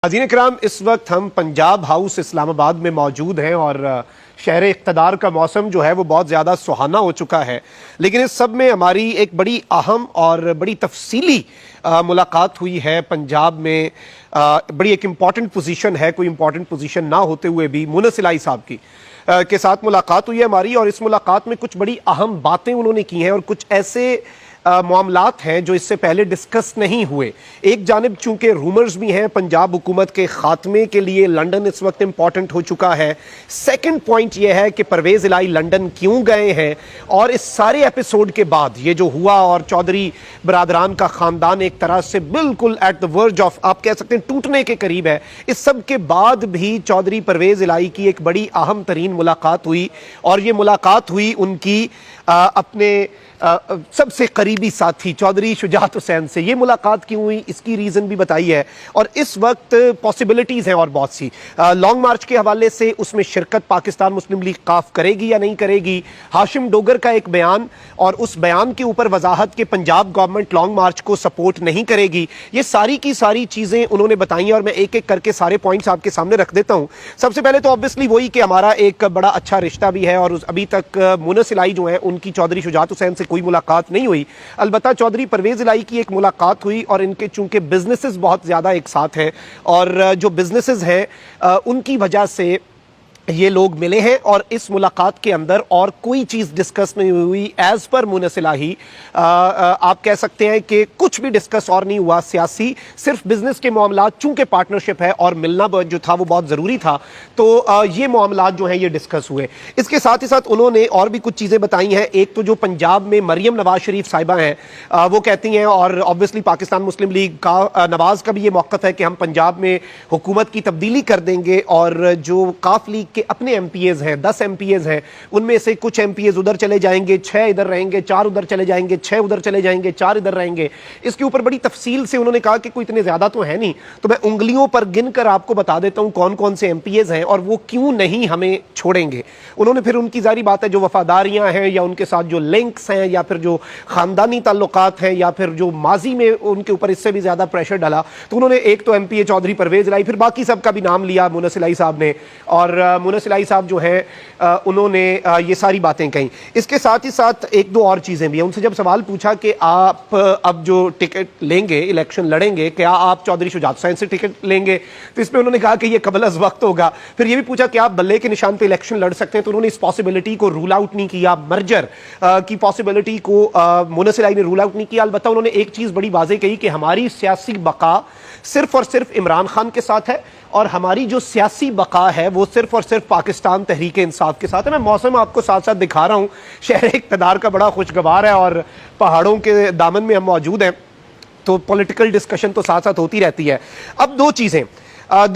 नाज़रीन इकराम, इस वक्त हम पंजाब हाउस इस्लामाबाद में मौजूद हैं और शहर इक़्तिदार का मौसम जो है वो बहुत ज़्यादा सुहाना हो चुका है। लेकिन इस सब में हमारी एक बड़ी अहम और बड़ी तफसीली मुलाकात हुई है पंजाब में। बड़ी एक इम्पॉर्टेंट पोजीशन है, कोई इम्पॉर्टेंट पोजीशन ना होते हुए भी मुनस इलाही साहब की के साथ मुलाकात हुई है हमारी, और इस मुलाकात में कुछ बड़ी अहम बातें उन्होंने की हैं और कुछ ऐसे मामलात हैं जो इससे पहले डिस्कस नहीं हुए। एक जानिब चूंकि रूमर्स भी हैं पंजाब हुकूमत के खात्मे के लिए लंदन इस वक्त इंपॉर्टेंट हो चुका है। सेकंड पॉइंट यह है कि परवेज इलाही लंदन क्यों गए हैं, और इस सारे एपिसोड के बाद ये जो हुआ और चौधरी बरादरान का खानदान एक तरह से बिल्कुल एट द वर्ज ऑफ, आप कह सकते हैं, टूटने के करीब है। इस सब के बाद भी चौधरी परवेज इलाही की एक बड़ी अहम तरीन मुलाकात हुई, और ये मुलाकात हुई उनकी अपने सबसे करीबी साथी चौधरी शुजात हुसैन से। ये मुलाकात क्यों हुई, इसकी रीज़न भी बताई है, और इस वक्त पॉसिबिलिटीज़ हैं और बहुत सी। लॉन्ग मार्च के हवाले से उसमें शिरकत पाकिस्तान मुस्लिम लीग काफ करेगी या नहीं करेगी, हाशिम डोगर का एक बयान और उस बयान के ऊपर वजाहत के पंजाब गवर्नमेंट लॉन्ग मार्च को सपोर्ट नहीं करेगी, ये सारी की सारी चीज़ें उन्होंने बताई हैं और मैं एक एक करके सारे पॉइंट्स आपके सामने रख देता हूँ। सबसे पहले तो ऑब्वियसली वही कि हमारा एक बड़ा अच्छा रिश्ता भी है और अभी तक मुनस इलाही जो है उनकी चौधरी शुजात हुसैन से कोई मुलाकात नहीं हुई। अलबत्ता चौधरी परवेज इलाही की एक मुलाकात हुई, और इनके चूंकि बिजनेसेस बहुत ज्यादा एक साथ हैं और जो बिजनेसेस हैं उनकी वजह से ये लोग मिले हैं, और इस मुलाकात के अंदर और कोई चीज़ डिस्कस नहीं हुई। एज पर मुनस इलाही आप कह सकते हैं कि कुछ भी डिस्कस और नहीं हुआ सियासी, सिर्फ बिजनेस के मामलात, चूंकि पार्टनरशिप है और मिलना जो था वो बहुत ज़रूरी था, तो ये मामलात जो हैं ये डिस्कस हुए। इसके साथ ही साथ उन्होंने और भी कुछ चीज़ें बताई हैं। एक तो जो पंजाब में मरियम नवाज शरीफ साहिबा हैं वो कहती हैं, और ऑब्वियसली पाकिस्तान मुस्लिम लीग का नवाज का भी ये मौक़िफ़ है कि हम पंजाब में हुकूमत की तब्दीली कर देंगे, और जो काफ लीग के अपने एमपीएज हैं, 10 एमपीएज हैं, उनमें से कुछ एमपीएज उधर चले जाएंगे, 6 इधर रहेंगे, 4 उधर चले जाएंगे, 6 उधर चले जाएंगे, 4 इधर रहेंगे। इसके ऊपर बड़ी तफसील से उन्होंने कहा कि कोई इतने ज्यादा तो है नहीं, तो मैं उंगलियों पर गिनकर आपको बता देता हूं कौन कौन से एमपीएज हैं और वो क्यों नहीं हमें छोड़ेंगे। उन्होंने फिर उनकी जारी बात है जो वफादारियां हैं या उनके साथ जो लिंक्स हैं या फिर जो खानदानी ताल्लुकात हैं या फिर जो माजी में उनके ऊपर इससे भी ज्यादा प्रेशर डाला, तो उन्होंने एक तो एमपीए चौधरी परवेज इलाही, फिर बाकी सबका भी नाम लिया मुनस इलाही साहब ने, और मुनस इलाही साहब जो है उन्होंने ये सारी बातें कही। इसके साथ ही साथ एक दो और चीजें भी हैं। उनसे जब सवाल पूछा कि आप अब जो टिकट लेंगे, इलेक्शन लड़ेंगे, क्या आप चौधरी शुजात हुसैन से टिकट लेंगे, तो इसमें उन्होंने कहा कि ये कबल अज़ वक्त होगा। फिर ये भी पूछा कि आप बल्ले के निशान पे इलेक्शन लड़ सकते हैं, तो उन्होंने इस पॉसिबिलिटी को रूल आउट नहीं किया, मर्जर की पॉसिबिलिटी को मुनस इलाही ने रूल आउट नहीं किया। अलबत्ता उन्होंने एक चीज बड़ी वाज़ेह कही कि हमारी सियासी बका सिर्फ और सिर्फ इमरान खान के साथ है, और हमारी जो सियासी बका है वो सिर्फ और सिर्फ पाकिस्तान तहरीक इंसाफ के साथ है। मैं मौसम आपको साथ साथ दिखा रहा हूँ, शहर इक़्तिदार का बड़ा खुशगवार है और पहाड़ों के दामन में हम मौजूद हैं, तो पॉलिटिकल डिस्कशन तो साथ साथ होती रहती है। अब दो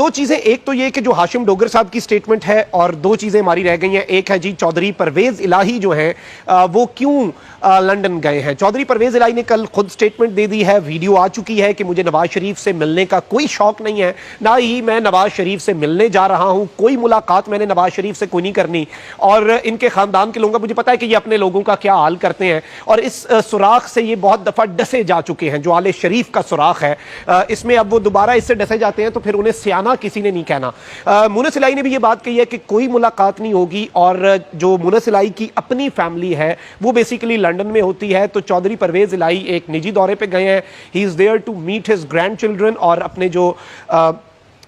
चीजें, एक तो ये कि जो हाशिम डोगर साहब की स्टेटमेंट है, और दो चीजें हमारी रह गई हैं। एक है जी चौधरी परवेज इलाही जो हैं वो क्यों लंदन गए हैं। चौधरी परवेज इलाही ने कल खुद स्टेटमेंट दे दी है, वीडियो आ चुकी है कि मुझे नवाज शरीफ से मिलने का कोई शौक नहीं है, ना ही मैं नवाज शरीफ से मिलने जा रहा हूं, कोई मुलाकात मैंने नवाज शरीफ से कोई नहीं करनी, और इनके खानदान के लोगों का मुझे पता है कि ये अपने लोगों का क्या हाल करते हैं, और इस सुराख से ये बहुत दफा डसे जा चुके हैं, जो आले शरीफ का सुराख है, इसमें अब वो दोबारा इससे डसे जाते हैं, तो फिर उन्हें सियाना किसी ने नहीं कहना। मुनस इलाही ने भी ये बात कही है कि कोई मुलाकात नहीं होगी, और जो मुनस इलाही की अपनी फैमिली है वो बेसिकली लंदन में होती है, तो चौधरी परवेज इलाही एक निजी दौरे पे गए हैं। He is there to meet his grandchildren, और अपने जो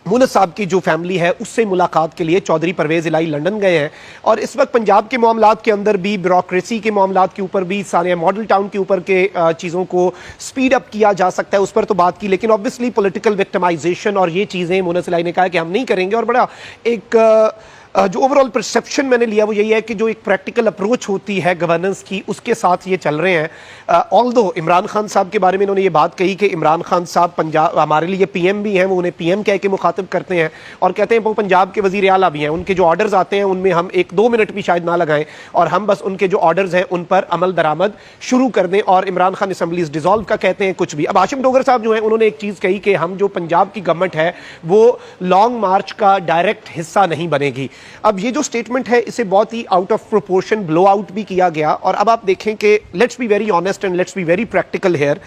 मुनस साहब की जो फैमिली है उससे मुलाकात के लिए चौधरी परवेज इलाही लंदन गए हैं। और इस वक्त पंजाब के मामलात के अंदर भी, ब्यूरोक्रेसी के मामलात के ऊपर भी, सारे मॉडल टाउन के ऊपर के चीज़ों को स्पीड अप किया जा सकता है, उस पर तो बात की, लेकिन ऑब्वियसली पॉलिटिकल विक्टिमाइजेशन और ये चीज़ें मुनस इलाही ने कहा कि हम नहीं करेंगे। और बड़ा एक जो ओवरऑल परसेप्शन मैंने लिया वो यही है कि जो एक प्रैक्टिकल अप्रोच होती है गवर्नेंस की, उसके साथ ये चल रहे हैं। ऑल्दो इमरान खान साहब के बारे में इन्होंने ये बात कही कि इमरान खान साहब पंजाब हमारे लिए पीएम भी हैं, वो उन्हें पीएम कह के मुखातिब करते हैं, और कहते हैं वो पंजाब के वजीर आला भी हैं, उनके जो ऑर्डर्स आते हैं उनमें हम 1-2 मिनट भी शायद ना लगाएं, और हम बस उनके जो ऑर्डर्स हैं उन पर अमल दरामद शुरू कर दें, और इमरान खान असम्बलीज डिसॉल्व का कहते हैं कुछ भी। अब हाशिम डोगर साहब जो है उन्होंने एक चीज़ कही कि हम जो पंजाब की गवर्नमेंट है वो लॉन्ग मार्च का डायरेक्ट हिस्सा नहीं बनेगी। अब ये जो स्टेटमेंट है इसे बहुत ही out of proportion blow out भी किया गया, और अब आप देखें कि let's be very honest and let's be very practical here.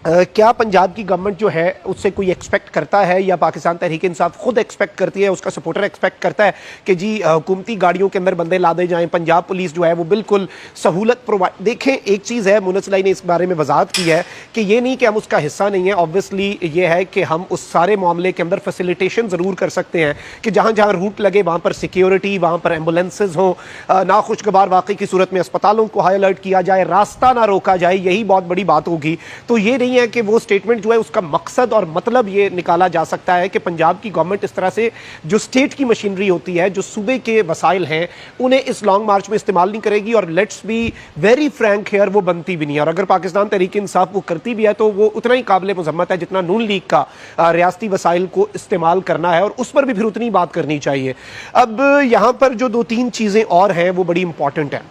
क्या पंजाब की गवर्नमेंट जो है उससे कोई एक्सपेक्ट करता है या पाकिस्तान तहरीक इंसाफ खुद एक्सपेक्ट करती है, उसका सपोर्टर एक्सपेक्ट करता है कि जी हुकूमती गाड़ियों के अंदर बंदे लादे जाएं, पंजाब पुलिस जो है वो बिल्कुल सहूलत प्रोवाइड। देखें, एक चीज़ है, मुनसलाई ने इस बारे में वजाहत की है कि ये नहीं कि हम उसका हिस्सा नहीं है। ऑब्वियसली ये है कि हम उस सारे मामले के अंदर फैसिलिटेशन ज़रूर कर सकते हैं कि जहाँ जहाँ रूट लगे वहाँ पर सिक्योरिटी, वहाँ पर एम्बुलेंसेज हों, नाखुशगवार वाक़ई की सूरत में अस्पतालों को हाई अलर्ट किया जाए, रास्ता ना रोका जाए, यही बहुत बड़ी बात होगी। तो ये नहीं है कि वो स्टेटमेंट जो है उसका मकसद और मतलब ये निकाला जा सकता है कि पंजाब की गवर्नमेंट इस तरह से जो स्टेट की मशीनरी होती है, जो सूबे के वसाइल हैं, उन्हें इस लॉन्ग मार्च में इस्तेमाल नहीं करेगी। और let's be very Frank here, वो बनती भी नहीं है। और अगर पाकिस्तान तहरीक इंसाफ वो करती भी है तो वो उतना ही काबिल मजम्मत है जितना नून लीग का रियासती वसाइल को इस्तेमाल करना है, और उस पर भी फिर उतनी बात करनी चाहिए। अब यहां पर जो दो तीन चीजें और हैं वो बड़ी इंपॉर्टेंट है,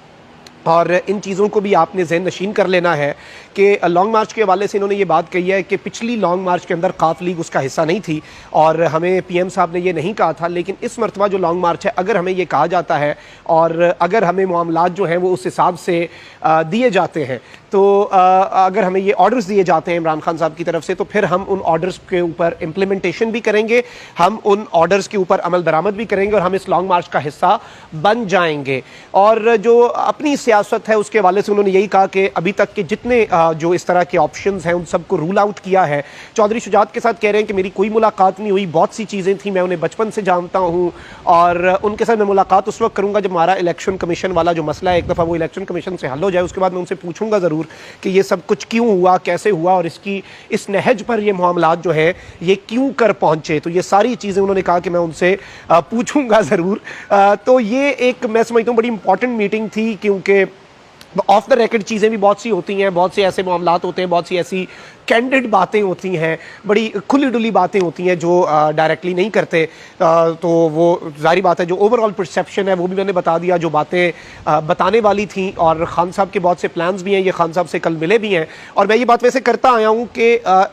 और इन चीज़ों को भी आपने ज़हन नशीन कर लेना है कि लॉन्ग मार्च के हवाले से इन्होंने ये बात कही है कि पिछली लॉन्ग मार्च के अंदर काफ लीग उसका हिस्सा नहीं थी और हमें पीएम साहब ने ये नहीं कहा था। लेकिन इस मरतबा जो लॉन्ग मार्च है, अगर हमें ये कहा जाता है और अगर हमें मामलात जो हैं वो उस हिसाब से दिए जाते हैं, तो अगर हमें ये ऑर्डर्स दिए जाते हैं इमरान खान साहब की तरफ से, तो फिर हम उन ऑर्डर्स के ऊपर इम्प्लीमेंटेशन भी करेंगे, हम उन ऑर्डर्स के ऊपर अमल दरामद भी करेंगे और हम इस लॉन्ग मार्च का हिस्सा बन जाएंगे। और जो अपनी सियासत है उसके हवाले से उन्होंने यही कहा कि अभी तक के जितने जो इस तरह के ऑप्शंस हैं उन सबको रूल आउट किया है। चौधरी शुजात के साथ कह रहे हैं कि मेरी कोई मुलाकात नहीं हुई, बहुत सी चीज़ें थी, मैं उन्हें बचपन से जानता हूँ और उनके साथ मैं मुलाकात उस वक्त करूँगा जब हमारा इलेक्शन कमीशन वाला जो मसला है एक दफ़ा वो इलेक्शन कमीशन से हल हो जाए। उसके बाद मैं उनसे पूछूंगा ज़रूर कि ये सब कुछ क्यों हुआ, कैसे हुआ और इस नहज पर ये मामलात जो है ये क्यों कर पहुँचे। तो ये सारी चीज़ें उन्होंने कहा कि मैं उनसे पूछूंगा ज़रूर। तो ये एक मैं समझता हूँ बड़ी इंपॉर्टेंट मीटिंग थी, क्योंकि ऑफ द रेकर्ड चीज़ें भी बहुत सी होती हैं, बहुत से ऐसे मामलात होते हैं, बहुत सी ऐसी कैंडिड बातें होती हैं, बड़ी खुली डुली बातें होती हैं जो डायरेक्टली नहीं करते। तो वो जाहिर बात है जो ओवरऑल परसेप्शन है वो भी मैंने बता दिया, जो बातें बताने वाली थी। और खान साहब के बहुत से प्लान्स भी हैं, ये खान साहब से कल मिले भी हैं। और मैं ये बात वैसे करता आया हूँ कि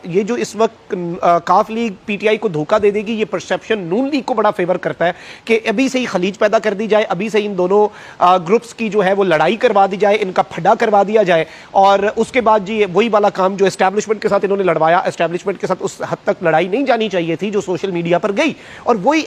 ये जो इस वक्त काफ लीग पीटीआई को धोखा दे देगी, ये परसेप्शन नून लीग को बड़ा फेवर करता है कि अभी से ही खलीज पैदा कर दी जाए, अभी से इन दोनों ग्रुप्स की जो है वो लड़ाई करवा दी जाए, इनका फड्डा करवा दिया जाए और उसके बाद जी वही वाला काम जो एस्टैब्लिशमेंट के साथ इन्होंने लड़वाया, एस्टैब्लिशमेंट के साथ उस हद तक लड़ाई नहीं जानी चाहिए थी जो सोशल मीडिया पर गई, और वही